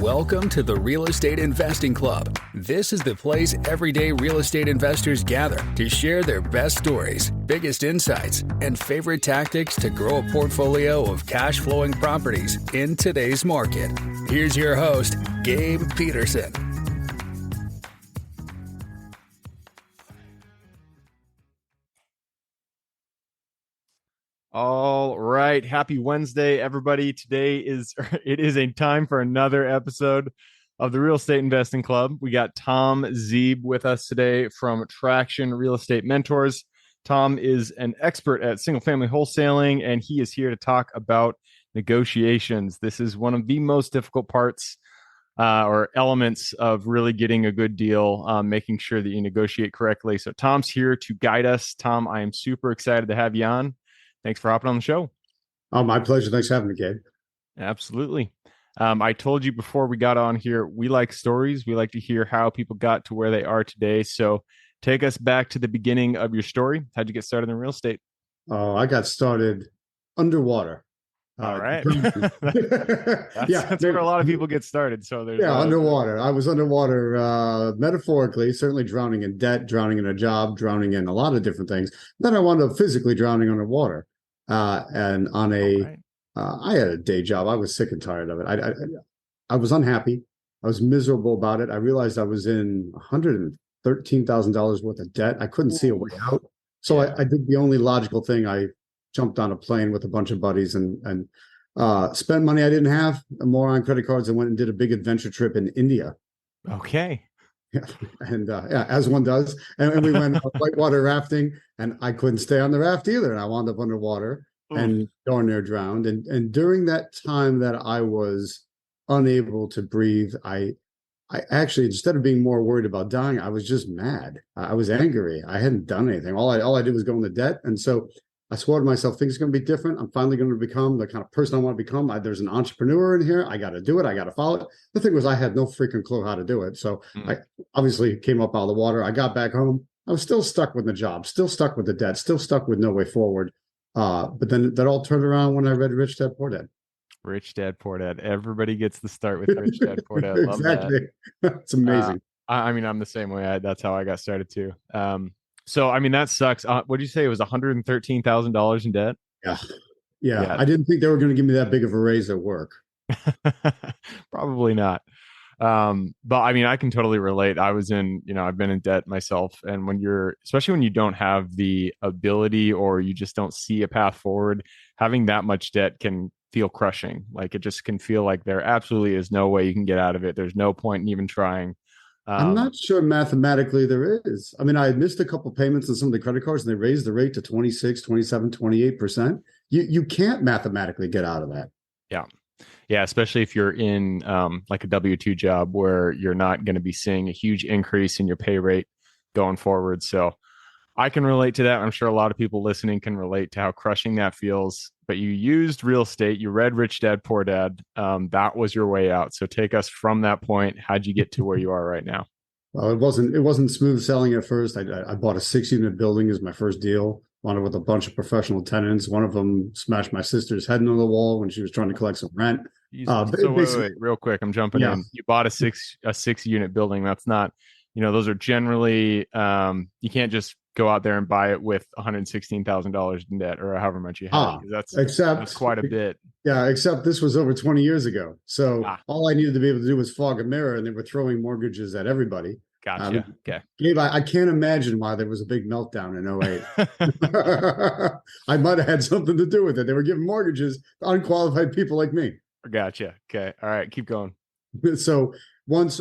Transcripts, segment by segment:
Welcome to the Real Estate Investing Club. This is the place everyday real estate investors gather to share their best stories, biggest insights, and favorite tactics to grow a portfolio of cash flowing properties in today's market. Here's your host, Gabe Peterson. All right. Happy Wednesday, everybody. It is a time for another episode of the Real Estate Investing Club. We got Tom Zeeb with us today from Traction Real Estate Mentors. Tom is an expert at single family wholesaling, and he is here to talk about negotiations. This is one of the most difficult parts or elements of really getting a good deal, making sure that you negotiate correctly. So Tom's here to guide us. Tom, I am super excited to have you on. Thanks for hopping on the show. Oh, my pleasure. Thanks for having me, Gabe. Absolutely. I told you before we got on here, we like stories. We like to hear how people got to where they are today. So take us back to the beginning of your story. How'd you get started in real estate? Oh, I got started underwater. All right. That's where a lot of people get started. So there's underwater. I was underwater, metaphorically, certainly drowning in debt, drowning in a job, drowning in a lot of different things. Then I wound up physically drowning underwater. And on I had a day job. I was sick and tired of it. I was unhappy. I was miserable about it. I realized I was in $113,000 worth of debt. I couldn't see a way out. So I did the only logical thing. I jumped on a plane with a bunch of buddies and spent money I didn't have, more on credit cards, and went and did a big adventure trip in India. Okay. Yeah. And as one does. And we went whitewater rafting, and I couldn't stay on the raft either. And I wound up underwater and darn near drowned. And during that time that I was unable to breathe, I actually, instead of being more worried about dying, I was just mad. I was angry. I hadn't done anything. All I did was go into debt. And so I swore to myself, things are going to be different. I'm finally going to become the kind of person I want to become. There's an entrepreneur in here. I got to do it. I got to follow it. The thing was, I had no freaking clue how to do it. So I obviously came up out of the water. I got back home. I was still stuck with the job, still stuck with the debt, still stuck with no way forward. But then that all turned around when I read Rich Dad Poor Dad. Rich Dad Poor Dad. Everybody gets to start with Rich Dad Poor Dad. Love exactly. That. It's amazing. I'm the same way. That's how I got started too. So, that sucks. What did you say? It was $113,000 in debt? Yeah. I didn't think they were going to give me that big of a raise at work. Probably not. But I can totally relate. I've been in debt myself. And especially when you don't have the ability or you just don't see a path forward, having that much debt can feel crushing. Like, it just can feel like there absolutely is no way you can get out of it. There's no point in even trying. I'm not sure mathematically there is. I had missed a couple payments on some of the credit cards, and they raised the rate to 26, 27, 28%. You can't mathematically get out of that. Yeah, especially if you're in like a W-2 job where you're not going to be seeing a huge increase in your pay rate going forward. So I can relate to that. I'm sure a lot of people listening can relate to how crushing that feels. But you used real estate. You read Rich Dad Poor Dad. That was your way out. So take us from that point. How'd you get to where you are right now? Well, it wasn't smooth selling at first. I bought a 6-unit building as my first deal. Wanted with a bunch of professional tenants. One of them smashed my sister's head into the wall when she was trying to collect some rent. Wait, real quick. I'm jumping in. You bought a 6-unit building. That's not, those are generally, you can't just go out there and buy it with $116,000 in debt or however much you have. That's quite a bit. Yeah, except this was over 20 years ago. So all I needed to be able to do was fog a mirror, and they were throwing mortgages at everybody. Gotcha. Okay. Gabe, I can't imagine why there was a big meltdown in 2008. I might have had something to do with it. They were giving mortgages to unqualified people like me. Gotcha. Okay. All right. Keep going. So once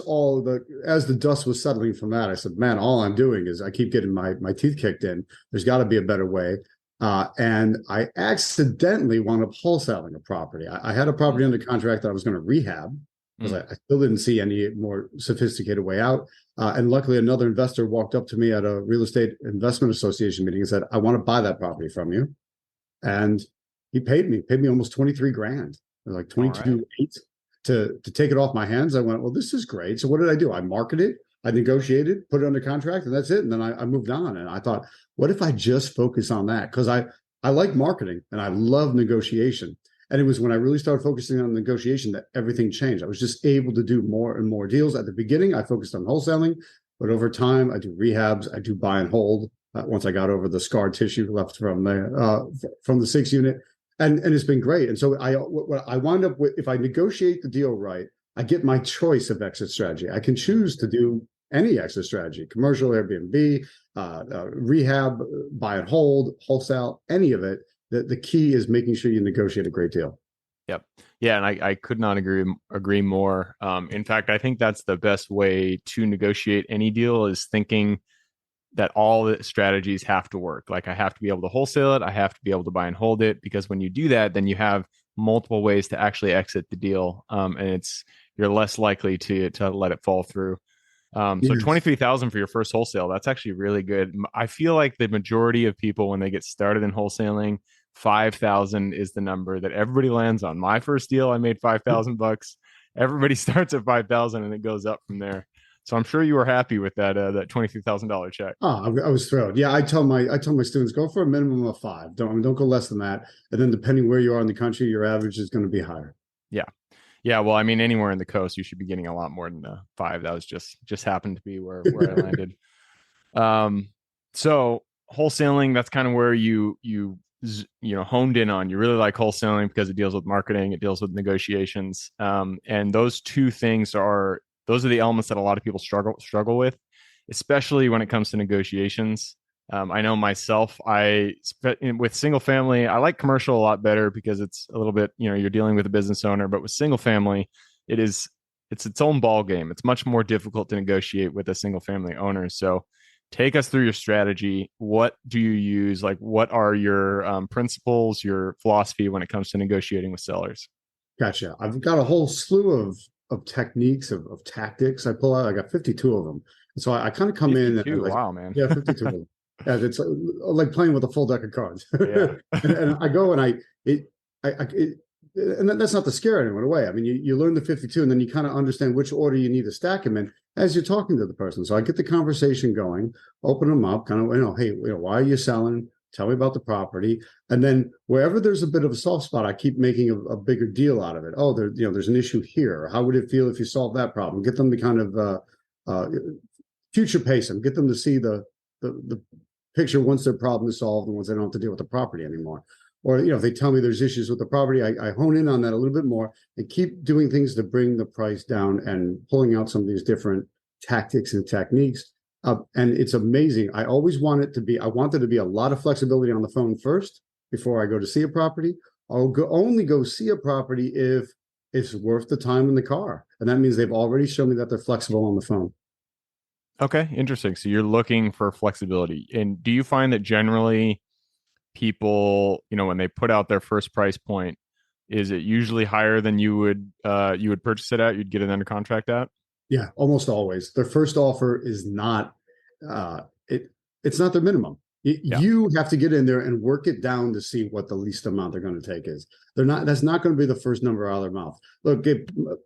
as the dust was settling from that, I said, man, all I'm doing is I keep getting my teeth kicked in. There's got to be a better way. And I accidentally wound up wholesaling a property. I had a property under contract that I was going to rehab because I still didn't see any more sophisticated way out. And luckily, another investor walked up to me at a real estate investment association meeting and said, I want to buy that property from you. And he paid me almost $23,000, like 22.8 to take it off my hands. I went, well, this is great. So what did I do? I marketed, I negotiated, put it under contract, and that's it. And then I moved on. And I thought, what if I just focus on that? Because I like marketing and I love negotiation. And it was when I really started focusing on negotiation that everything changed. I was just able to do more and more deals. At the beginning, I focused on wholesaling, but over time, I do rehabs, I do buy and hold. Once I got over the scar tissue left from the 6 unit, and it's been great. And so what I wind up with, if I negotiate the deal right, I get my choice of exit strategy. I can choose to do any exit strategy: commercial, Airbnb, rehab, buy and hold, wholesale, any of it. The key is making sure you negotiate a great deal. Yep. Yeah, and I could not agree more. In fact, I think that's the best way to negotiate any deal, is thinking that all the strategies have to work. Like, I have to be able to wholesale it, I have to be able to buy and hold it, because when you do that, then you have multiple ways to actually exit the deal, and you're less likely to let it fall through. So Yes. 23,000 for your first wholesale, that's actually really good. I feel like the majority of people, when they get started in wholesaling, 5,000 is the number that everybody lands on. My first deal, I made $5,000. Everybody starts at 5,000 and it goes up from there. So I'm sure you were happy with that $23,000 check. Oh, I was thrilled. Yeah, I tell my students, go for a minimum of 5. Don't go less than that. And then depending where you are in the country, your average is going to be higher. Yeah. Yeah, well, I mean, anywhere in the coast, you should be getting a lot more than 5. That was just happened to be where I landed. So wholesaling, that's kind of where you honed in on. You really like wholesaling because it deals with marketing, it deals with negotiations, and those two things are the elements that a lot of people struggle with, especially when it comes to negotiations. I know myself, with single family, I like commercial a lot better because it's a little bit, you're dealing with a business owner, but with single family, it's its own ball game. It's much more difficult to negotiate with a single family owner. So take us through your strategy. What do you use? Like, what are your principles, your philosophy when it comes to negotiating with sellers? Gotcha. I've got a whole slew of techniques, of tactics I pull out. I got 52 of them. And so I kind of come in and wow, man. Yeah, 52 of them. Yeah, it's like playing with a full deck of cards. Yeah. and I go and and that's not to scare anyone away. I mean, you learn the 52 and then you kind of understand which order you need to stack them in as you're talking to the person. So I get the conversation going, open them up, kind of, hey, why are you selling? Tell me about the property. And then wherever there's a bit of a soft spot, I keep making a bigger deal out of it. Oh, there's an issue here. How would it feel if you solved that problem? Get them to kind of future pace them, get them to see the picture once their problem is solved and once they don't have to deal with the property anymore. Or, if they tell me there's issues with the property, I hone in on that a little bit more and keep doing things to bring the price down and pulling out some of these different tactics and techniques. And it's amazing. I want there to be a lot of flexibility on the phone first before I go to see a property. I'll only go see a property if it's worth the time in the car. And that means they've already shown me that they're flexible on the phone. Okay, interesting. So you're looking for flexibility. And do you find that generally people, when they put out their first price point, is it usually higher than you would purchase it at, you'd get it under contract at? Yeah, almost always. Their first offer is not it's not their minimum. You have to get in there and work it down to see what the least amount they're going to take is. That's not going to be the first number out of their mouth. Look,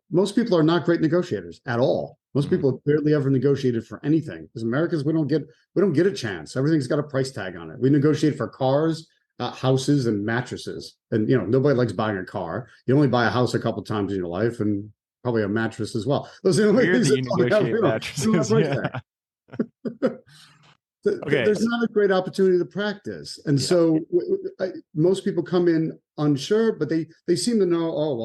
most people are not great negotiators at all. Most people have barely ever negotiated for anything. As Americans, we don't get a chance. Everything's got a price tag on it. We negotiate for cars, houses, and mattresses. And nobody likes buying a car. You only buy a house a couple times in your life, and probably a mattress as well. Those are the only things that negotiate mattresses. Okay. There's not a great opportunity to practice. And so most people come in unsure, but they seem to know, oh,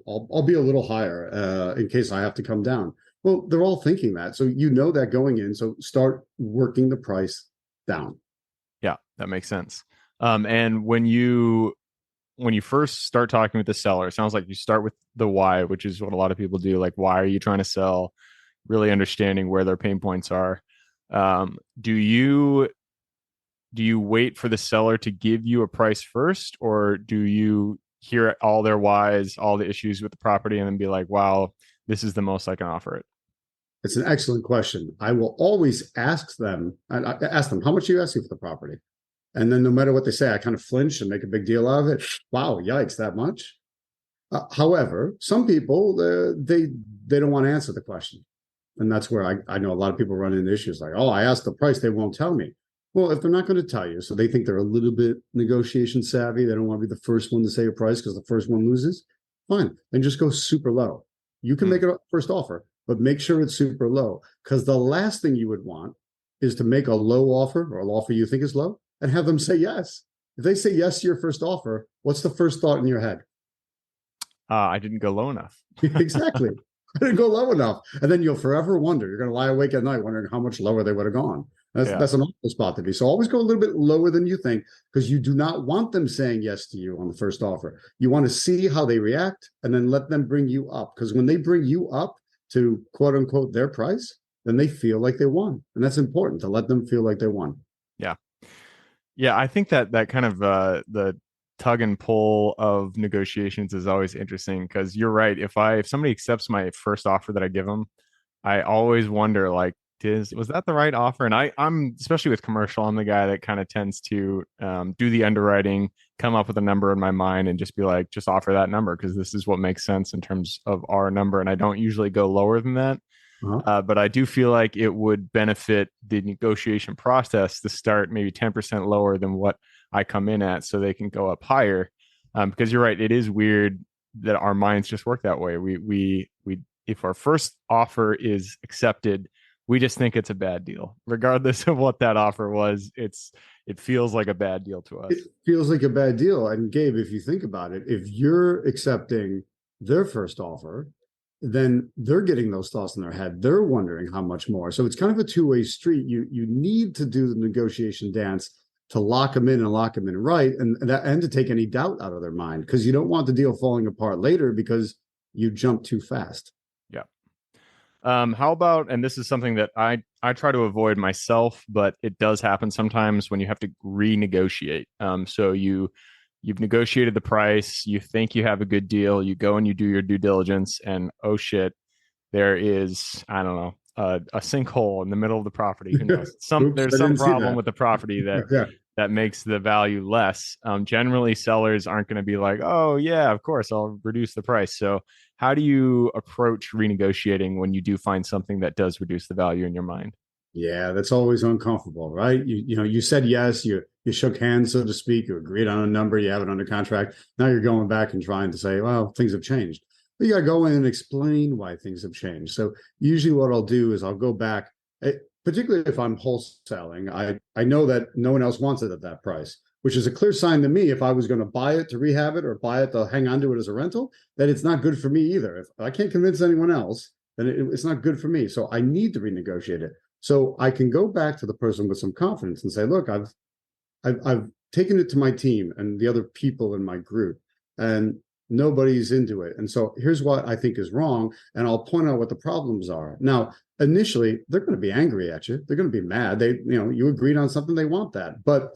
well, I'll be a little higher in case I have to come down. Well, they're all thinking that. So that going in. So start working the price down. Yeah, that makes sense. And when you first start talking with the seller, it sounds like you start with the why, which is what a lot of people do. Like, why are you trying to sell? Really understanding where their pain points are. Do you wait for the seller to give you a price first, or do you hear all their whys, all the issues with the property, and then be like, wow, this is the most I can offer it? It's an excellent question. I will always ask them, how much are you asking for the property? And then no matter what they say, I kind of flinch and make a big deal out of it. Wow, yikes, that much? However, some people, they don't want to answer the question. And that's where I know a lot of people run into issues like, oh, I asked the price, they won't tell me. Well, if they're not going to tell you, so they think they're a little bit negotiation savvy, they don't want to be the first one to say a price because the first one loses, fine. Then just go super low. You can make it a first offer, but make sure it's super low, because the last thing you would want is to make a low offer or an offer you think is low and have them say yes. If they say yes to your first offer, what's the first thought in your head? I didn't go low enough. Exactly. I didn't go low enough. And then you'll forever wonder. You're going to lie awake at night wondering how much lower they would have gone. That's an awful spot to be. So always go a little bit lower than you think, because you do not want them saying yes to you on the first offer. You want to see how they react and then let them bring you up. Because when they bring you up to quote unquote their price, then they feel like they won. And that's important, to let them feel like they won. Yeah. Yeah. I think that kind of the tug and pull of negotiations is always interesting, because you're right. If somebody accepts my first offer that I give them, I always wonder, like, was that the right offer? And I'm especially with commercial, I'm the guy that kind of tends to do the underwriting, come up with a number in my mind, and just be like, just offer that number because this is what makes sense in terms of our number. And I don't usually go lower than that. But I do feel like it would benefit the negotiation process to start maybe 10% lower than what I come in at, so they can go up higher. Because you're right, it is weird that our minds just work that way. We if our first offer is accepted, we just think it's a bad deal, regardless of what that offer was. It feels like a bad deal to us. It feels like a bad deal. And Gabe, if you think about it, if you're accepting their first offer, then they're getting those thoughts in their head. They're wondering how much more. So it's kind of a two-way street. You need to do the negotiation dance to lock them in and lock them in right, and to take any doubt out of their mind, because you don't want the deal falling apart later because you jump too fast. Yeah. How about, and this is something that I try to avoid myself, but it does happen sometimes when you have to renegotiate. So you've negotiated the price, you think you have a good deal, you go and you do your due diligence, and oh shit, there is, I don't know, a sinkhole in the middle of the property. Who knows? There's some problem with the property that makes the value less. Generally, sellers aren't going to be like, oh yeah, of course, I'll reduce the price. So how do you approach renegotiating when you do find something that does reduce the value in your mind? Yeah, that's always uncomfortable, right? You said yes, you shook hands, so to speak, you agreed on a number, you have it under contract. Now you're going back and trying to say, well, things have changed. But you got to go in and explain why things have changed. So usually what I'll do is I'll go back, particularly if I'm wholesaling, I know that no one else wants it at that price, which is a clear sign to me, if I was going to buy it to rehab it or buy it to hang on to it as a rental, that it's not good for me either. If I can't convince anyone else, then it's not good for me. So I need to renegotiate it. So I can go back to the person with some confidence and say, look, I've taken it to my team and the other people in my group, and nobody's into it. And so here's what I think is wrong. And I'll point out what the problems are. Now, initially, they're going to be angry at you. They're going to be mad. You agreed on something, they want that. But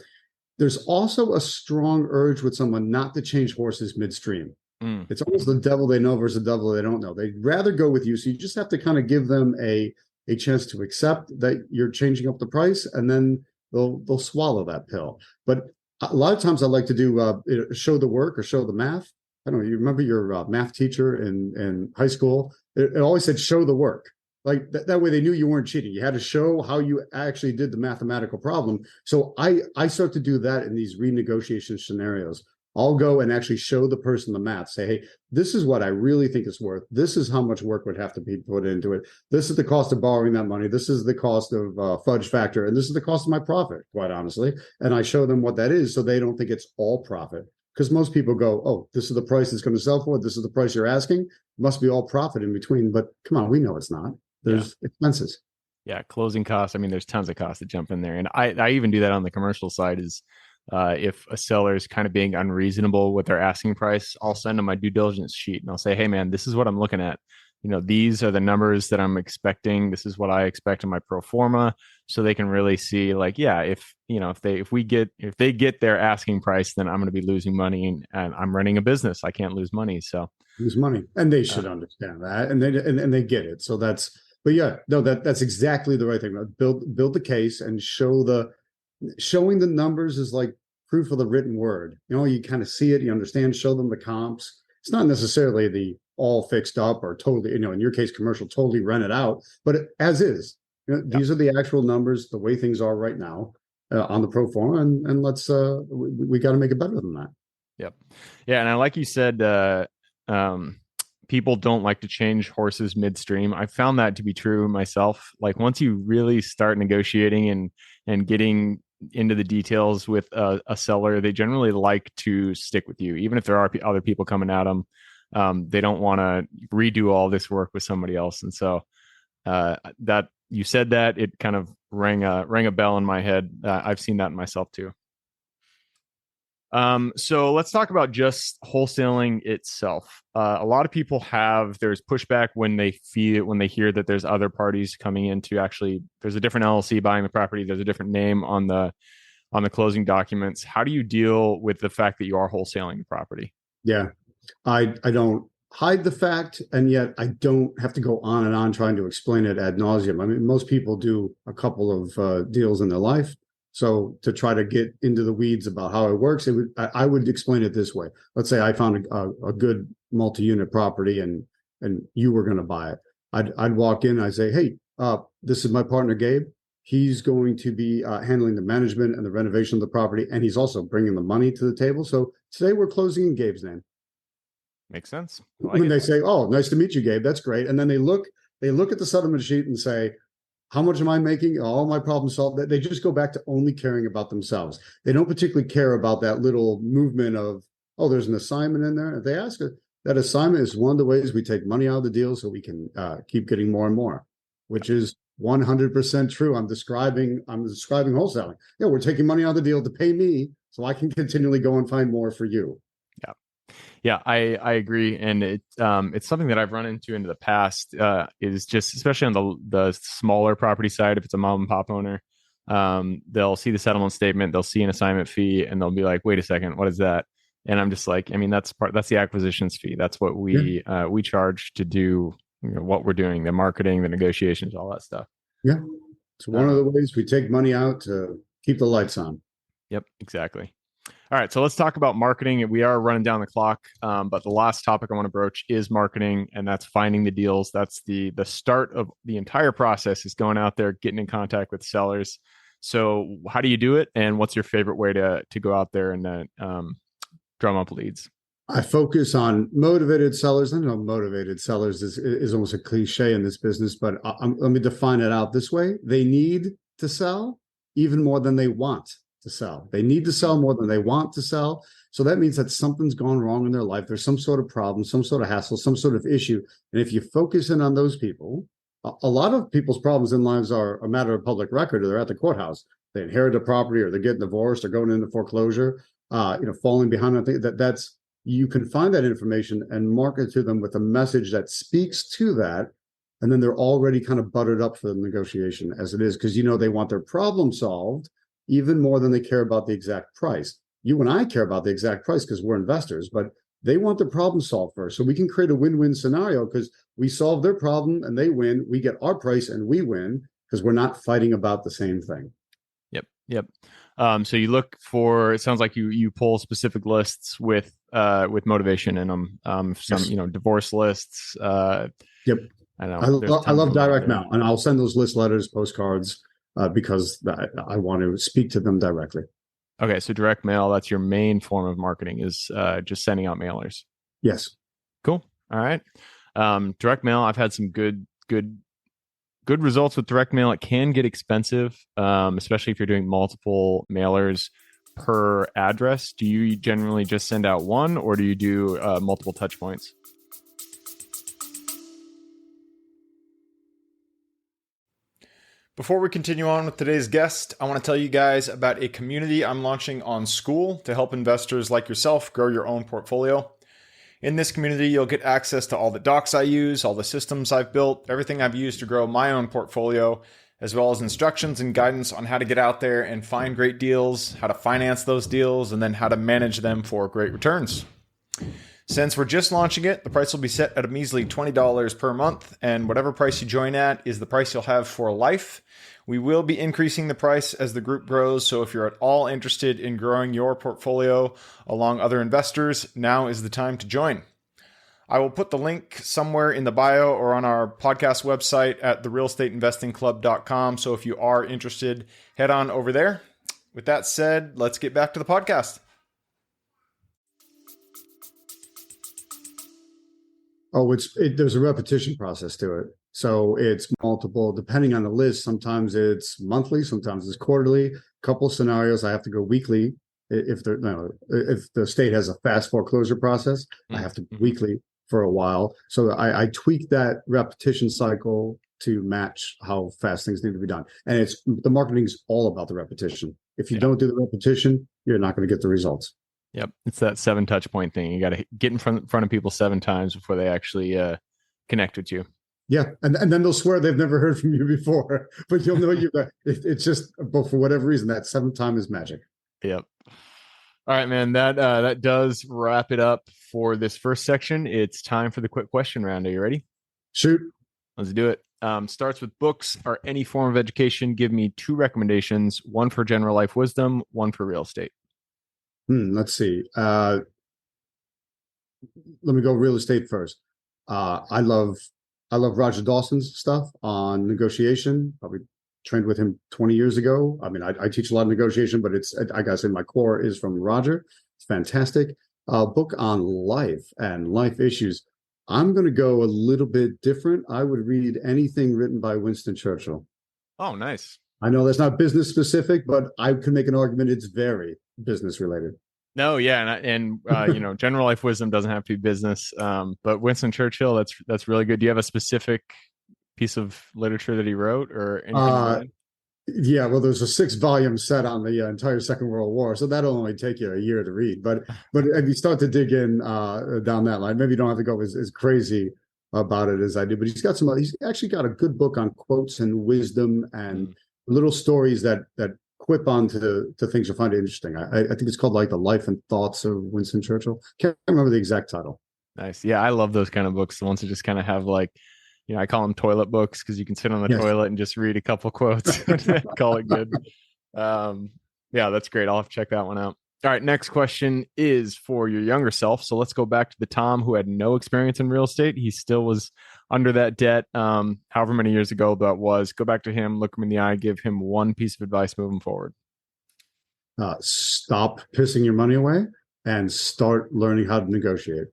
there's also a strong urge with someone not to change horses midstream. It's almost the devil they know versus the devil they don't know. They'd rather go with you. So you just have to kind of give them a chance to accept that you're changing up the price, and then they'll swallow that pill. But a lot of times I like to do show the work or show the math. I don't know, you remember your math teacher in high school? It always said show the work. Like that way they knew you weren't cheating. You had to show how you actually did the mathematical problem. So I start to do that in these renegotiation scenarios. I'll go and actually show the person the math, say, hey, this is what I really think it's worth. This is how much work would have to be put into it. This is the cost of borrowing that money. This is the cost of fudge factor. And this is the cost of my profit, quite honestly. And I show them what that is so they don't think it's all profit. Because most people go, oh, this is the price it's going to sell for. This is the price you're asking. Must be all profit in between. But come on, we know it's not. There's expenses. Yeah, closing costs. I mean, there's tons of costs that jump in there. And I even do that on the commercial side is if a seller is kind of being unreasonable with their asking price, I'll send them my due diligence sheet and I'll say, hey, man, this is what I'm looking at. These are the numbers that I'm expecting. This is what I expect in my pro forma. So they can really see like, yeah, if they get their asking price, then I'm going to be losing money and I'm running a business. I can't lose money. So lose money. And they should understand that. And they get it. So but yeah, no, that's exactly the right thing. Build the case and showing the numbers is like proof of the written word. You kind of see it, you understand, show them the comps. It's not necessarily the all fixed up or totally, in your case, commercial, totally rented out, but as is. These are the actual numbers, the way things are right now. on the pro forma, and let's we got to make it better than that. Yep. Yeah, and I like you said, people don't like to change horses midstream. I found that to be true myself. Like once you really start negotiating and getting into the details with a seller, they generally like to stick with you, even if there are other people coming at them. They don't want to redo all this work with somebody else. And so that you said that, it kind of rang a bell in my head. I've seen that in myself too. So let's talk about just wholesaling itself. A lot of people there's pushback when they hear that there's other parties coming in to actually, there's a different LLC buying the property. There's a different name on the closing documents. How do you deal with the fact that you are wholesaling the property? Yeah, I don't hide the fact, and yet I don't have to go on and on trying to explain it ad nauseum. I mean, most people do a couple of deals in their life. So to try to get into the weeds about how it works, I would explain it this way. Let's say I found a good multi-unit property and you were going to buy it. I'd walk in, I'd say, hey, this is my partner, Gabe. He's going to be handling the management and the renovation of the property, and he's also bringing the money to the table. So today we're closing in Gabe's name. Makes sense. When they say, oh, nice to meet you, Gabe, that's great. And then they look at the settlement sheet and say, how much am I making? All my problems solved. They just go back to only caring about themselves. They don't particularly care about that little movement of, oh, there's an assignment in there. If they ask it, that assignment is one of the ways we take money out of the deal so we can keep getting more and more, which is 100% true. I'm describing wholesaling. Yeah, we're taking money out of the deal to pay me so I can continually go and find more for you. Yeah, I agree, and it's something that I've run into the past. Is just especially on the smaller property side. If it's a mom and pop owner, they'll see the settlement statement, they'll see an assignment fee, and they'll be like, "Wait a second, what is that?" And I'm just like, I mean, that's the acquisitions fee. That's what we charge to do what we're doing, the marketing, the negotiations, all that stuff. Yeah, it's one of the ways we take money out to keep the lights on. Yep, exactly. All right, so let's talk about marketing. We are running down the clock, but the last topic I want to broach is marketing, and that's finding the deals. That's the start of the entire process, is going out there, getting in contact with sellers. So how do you do it, and what's your favorite way to go out there and drum up leads? I focus on motivated sellers. I know motivated sellers is almost a cliche in this business, but let me define it out this way. They need to sell even more than they want to sell. They need to sell more than they want to sell. So that means that something's gone wrong in their life. There's some sort of problem, some sort of hassle, some sort of issue. And if you focus in on those people, a lot of people's problems in lives are a matter of public record, or they're at the courthouse. They inherit a property, or they're getting divorced, or going into foreclosure, falling behind on things. That's you can find that information and market to them with a message that speaks to that. And then they're already kind of buttered up for the negotiation as it is, because they want their problem solved even more than they care about the exact price. You and I care about the exact price because we're investors, but they want the problem solved first. So we can create a win-win scenario because we solve their problem and they win. We get our price and we win because we're not fighting about the same thing. Yep. So you look for, it sounds like you pull specific lists with motivation in them. Some, Yes. Divorce lists. Yep. I know. I love direct mail, and I'll send those list letters, postcards, because I want to speak to them directly. Okay, so direct mail, that's your main form of marketing, is just sending out mailers. Yes. Cool. All right. Direct mail, I've had some good results with direct mail. It can get expensive, especially if you're doing multiple mailers per address. Do you generally just send out one, or do you do multiple touch points? Before we continue on with today's guest, I want to tell you guys about a community I'm launching on School to help investors like yourself grow your own portfolio. In this community, you'll get access to all the docs I use, all the systems I've built, everything I've used to grow my own portfolio, as well as instructions and guidance on how to get out there and find great deals, how to finance those deals, and then how to manage them for great returns. Since we're just launching it, the price will be set at a measly $20 per month, and whatever price you join at is the price you'll have for life. We will be increasing the price as the group grows, so if you're at all interested in growing your portfolio along other investors, now is the time to join. I will put the link somewhere in the bio or on our podcast website at therealestateinvestingclub.com, so if you are interested, head on over there. With that said, let's get back to the podcast. Oh, there's a repetition process to it. So it's multiple, depending on the list. Sometimes it's monthly, sometimes it's quarterly. Couple scenarios, I have to go weekly. If the state has a fast foreclosure process, I have to go weekly for a while. So I tweak that repetition cycle to match how fast things need to be done. And the marketing is all about the repetition. If you don't do the repetition, you're not going to get the results. Yep. It's that 7 touch point thing. You got to get in front of people 7 times before they actually connect with you. Yeah. And then they'll swear they've never heard from you before, but you'll know it's just, but for whatever reason, that 7th time is magic. Yep. All right, man. That does wrap it up for this first section. It's time for the quick question round. Are you ready? Shoot. Let's do it. Starts with books or any form of education. Give me 2 recommendations, one for general life wisdom, one for real estate. Let's see. Let me go real estate first. I love Roger Dawson's stuff on negotiation. Probably trained with him 20 years ago. I mean, I teach a lot of negotiation, but I gotta say my core is from Roger. It's fantastic. Book on life and life issues. I'm going to go a little bit different. I would read anything written by Winston Churchill. Oh, nice. I know that's not business specific, but I could make an argument it's very business related. No, yeah, and general life wisdom doesn't have to be business. But Winston Churchill, that's really good. Do you have a specific piece of literature that he wrote or anything? Yeah, well, there's a 6-volume set on the entire Second World War, so that'll only take you a year to read. But if you start to dig in down that line, maybe you don't have to go as crazy about it as I do. But he's actually got a good book on quotes and wisdom and little stories that quip onto to things you find interesting. I think it's called like The Life and Thoughts of Winston Churchill. Can't remember the exact title. Nice. Yeah, I love those kind of books. The ones that just kind of have like, I call them toilet books because you can sit on the toilet and just read a couple quotes and call it good. Yeah, that's great. I'll have to check that one out. All right, next question is for your younger self. So let's go back to the Tom who had no experience in real estate. He still was under that debt, however many years ago that was. Go back to him, look him in the eye, give him one piece of advice moving forward. Stop pissing your money away and start learning how to negotiate.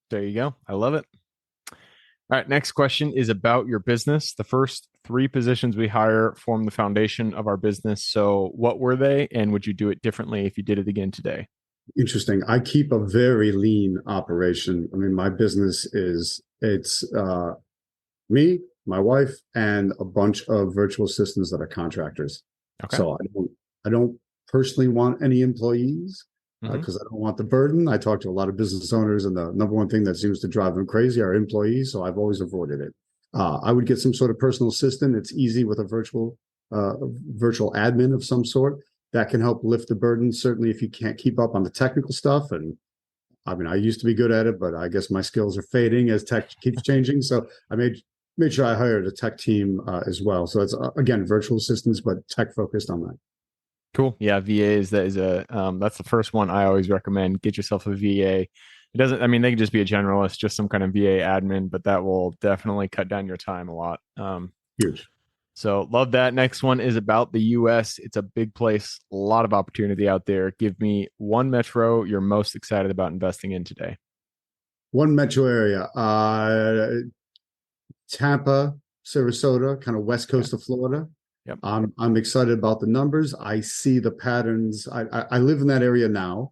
There you go. I love it. All right, next question is about your business. The first 3 positions we hire form the foundation of our business. So what were they, and would you do it differently if you did it again today? Interesting. I keep a very lean operation. I mean, my business it's me, my wife, and a bunch of virtual assistants that are contractors. Okay. So I don't personally want any employees. Because I don't want the burden. I talk to a lot of business owners, and the number one thing that seems to drive them crazy are employees. So I've always avoided it. I would get some sort of personal assistant. It's easy with a virtual admin of some sort that can help lift the burden. Certainly, if you can't keep up on the technical stuff, and I mean, I used to be good at it, but I guess my skills are fading as tech keeps changing. So I made sure I hired a tech team as well. So it's again virtual assistants, but tech focused on that. Cool. Yeah, VAs. That's the first one I always recommend. Get yourself a VA. It doesn't. I mean, they can just be a generalist, just some kind of VA admin, but that will definitely cut down your time a lot. Huge. So love that. Next one is about the U.S. It's a big place, a lot of opportunity out there. Give me one metro you're most excited about investing in today. One metro area, Tampa, Sarasota, kind of west coast of Florida. Yep. I'm excited about the numbers. I see the patterns. I live in that area now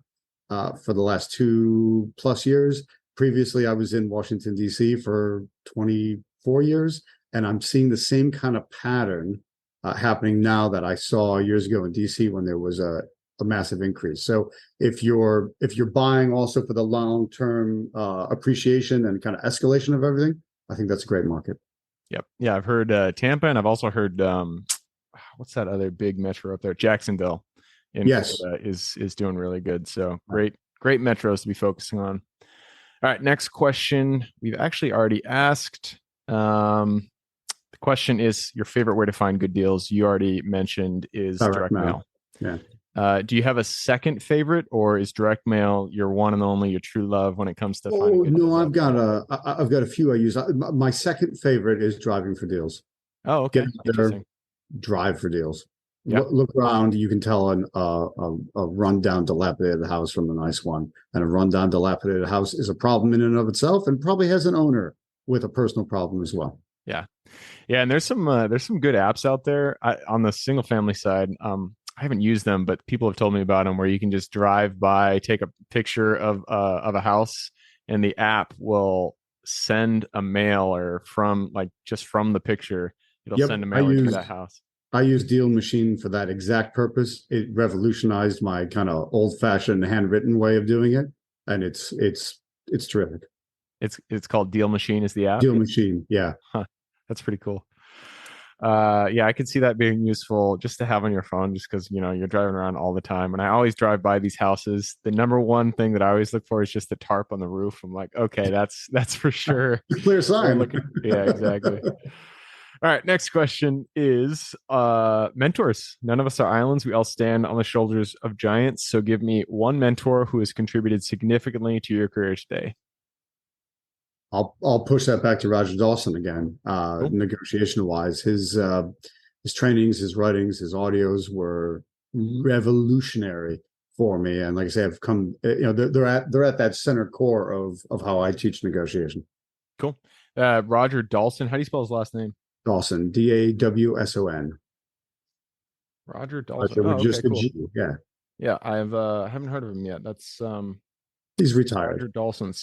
for the last 2+ years. Previously, I was in Washington, D.C. for 24 years, and I'm seeing the same kind of pattern happening now that I saw years ago in D.C. when there was a massive increase. So if you're buying also for the long-term appreciation and kind of escalation of everything, I think that's a great market. Yep. Yeah, I've heard Tampa, and I've also heard what's that other big metro up there? Jacksonville in Florida is doing really good. So great metros to be focusing on. All right, next question. We've actually already asked. The question is your favorite way to find good deals. You already mentioned is direct mail. Yeah. Do you have a second favorite, or is direct mail your one and only, your true love when it comes to finding good deals? No, I've got a few I use. My second favorite is driving for deals. Oh, okay. Interesting. Drive for deals. Yeah. Look around, you can tell a rundown, dilapidated house from a nice one. And a rundown, dilapidated house is a problem in and of itself, and probably has an owner with a personal problem as well. Yeah. Yeah, and there's some good apps out there on the single family side. I haven't used them, but people have told me about them where you can just drive by, take a picture of a house, and the app will send a mailer from just from the picture. It'll Yep, send a mailer to that house. I use Deal Machine for that exact purpose. It revolutionized my kind of old-fashioned handwritten way of doing it, and it's terrific. It's called Deal Machine is the app. Deal Machine, yeah. Huh, that's pretty cool. Yeah, I could see that being useful just to have on your phone, just because you're driving around all the time. And I always drive by these houses. The number one thing that I always look for is just the tarp on the roof. I'm like, okay, that's for sure. Clear sign. Yeah, exactly. All right, next question is mentors. None of us are islands. We all stand on the shoulders of giants. So give me one mentor who has contributed significantly to your career today. I'll push that back to Roger Dawson again. Cool. Negotiation wise, his trainings, his writings, his audios were revolutionary for me. And like I say, I've come, they're at that center core of how I teach negotiation. Cool. Roger Dawson. How do you spell his last name? Dawson, Dawson. Roger Dawson. Cool. G, yeah. Yeah, I haven't heard of him yet. That's he's retired. Roger Dawson, the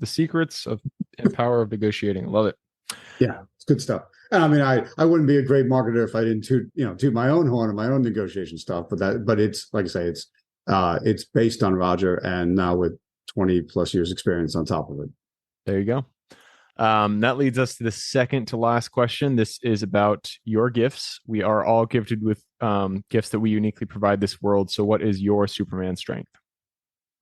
secrets of and power of negotiating. Love it. Yeah, it's good stuff. And I mean, I wouldn't be a great marketer if I didn't toot my own horn and my own negotiation stuff. But it's like I say, it's based on Roger, and now with 20 plus years experience on top of it. There you go. That leads us to the second to last question. This is about your gifts. We are all gifted with gifts that we uniquely provide this world. So what is your Superman strength?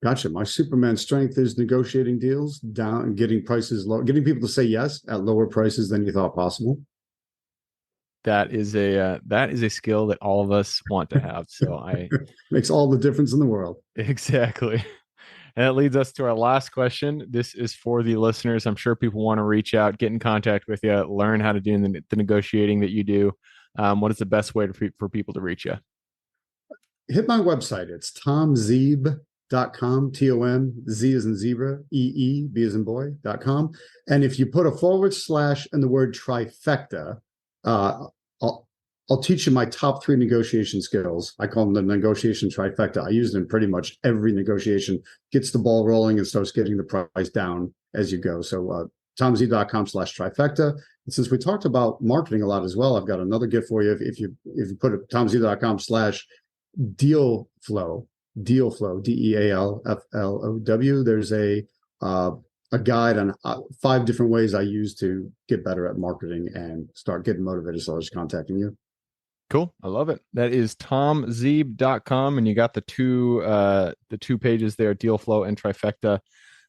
Gotcha. My Superman strength is negotiating deals down and getting prices low, getting people to say yes at lower prices than you thought possible. That is a skill that all of us want to have. So makes all the difference in the world. Exactly. And that leads us to our last question. This is for the listeners. I'm sure people want to reach out, get in contact with you, learn how to do the negotiating that you do. What is the best way for people to reach you? Hit my website. It's tomzeeb.com, TOM, Z as in zebra, EE, B as in boy.com. And if you put a / and the word trifecta, I'll teach you my top 3 negotiation skills. I call them the negotiation trifecta. I use them in pretty much every negotiation, gets the ball rolling and starts getting the price down as you go. So tomzeeb.com/trifecta. And since we talked about marketing a lot as well, I've got another gift for you. If you put it tomzeeb.com/deal flow, DEALFLOW, there's a guide on 5 different ways I use to get better at marketing and start getting motivated sellers contacting you. Cool. I love it. That is tomzeeb.com. And you got the two pages there, Deal Flow and Trifecta.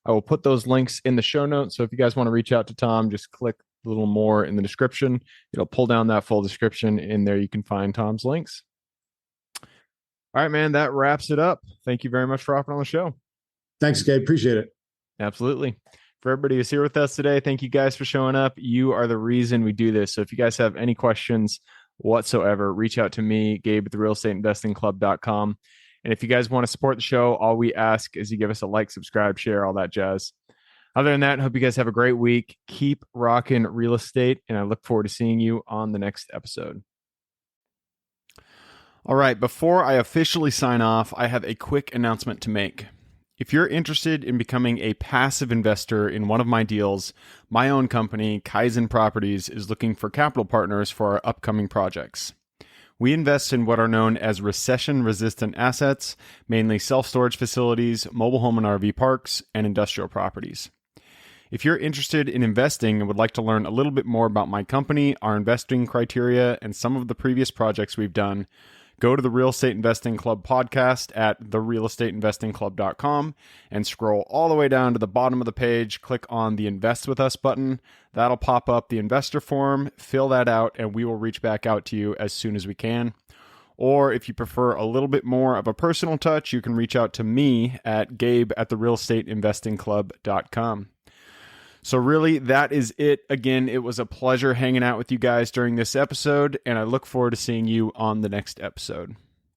I will put those links in the show notes. So if you guys want to reach out to Tom, just click a little more in the description. It'll pull down that full description. In there, you can find Tom's links. All right, man, that wraps it up. Thank you very much for hopping on the show. Thanks, Gabe. Appreciate it. Absolutely. For everybody who's here with us today, thank you guys for showing up. You are the reason we do this. So if you guys have any questions whatsoever, reach out to me, Gabe at therealestateinvestingclub.com. And if you guys want to support the show, all we ask is you give us a like, subscribe, share, all that jazz. Other than that, I hope you guys have a great week. Keep rocking real estate, and I look forward to seeing you on the next episode. All right, before I officially sign off, I have a quick announcement to make. If you're interested in becoming a passive investor in one of my deals, my own company, Kaizen Properties, is looking for capital partners for our upcoming projects. We invest in what are known as recession-resistant assets, mainly self-storage facilities, mobile home and RV parks, and industrial properties. If you're interested in investing and would like to learn a little bit more about my company, our investing criteria, and some of the previous projects we've done, go to the Real Estate Investing Club podcast at therealestateinvestingclub.com and scroll all the way down to the bottom of the page. Click on the Invest With Us button. That'll pop up the investor form. Fill that out, and we will reach back out to you as soon as we can. Or if you prefer a little bit more of a personal touch, you can reach out to me at gabe@therealestateinvestingclub.com. So really, that is it. Again, it was a pleasure hanging out with you guys during this episode, and I look forward to seeing you on the next episode.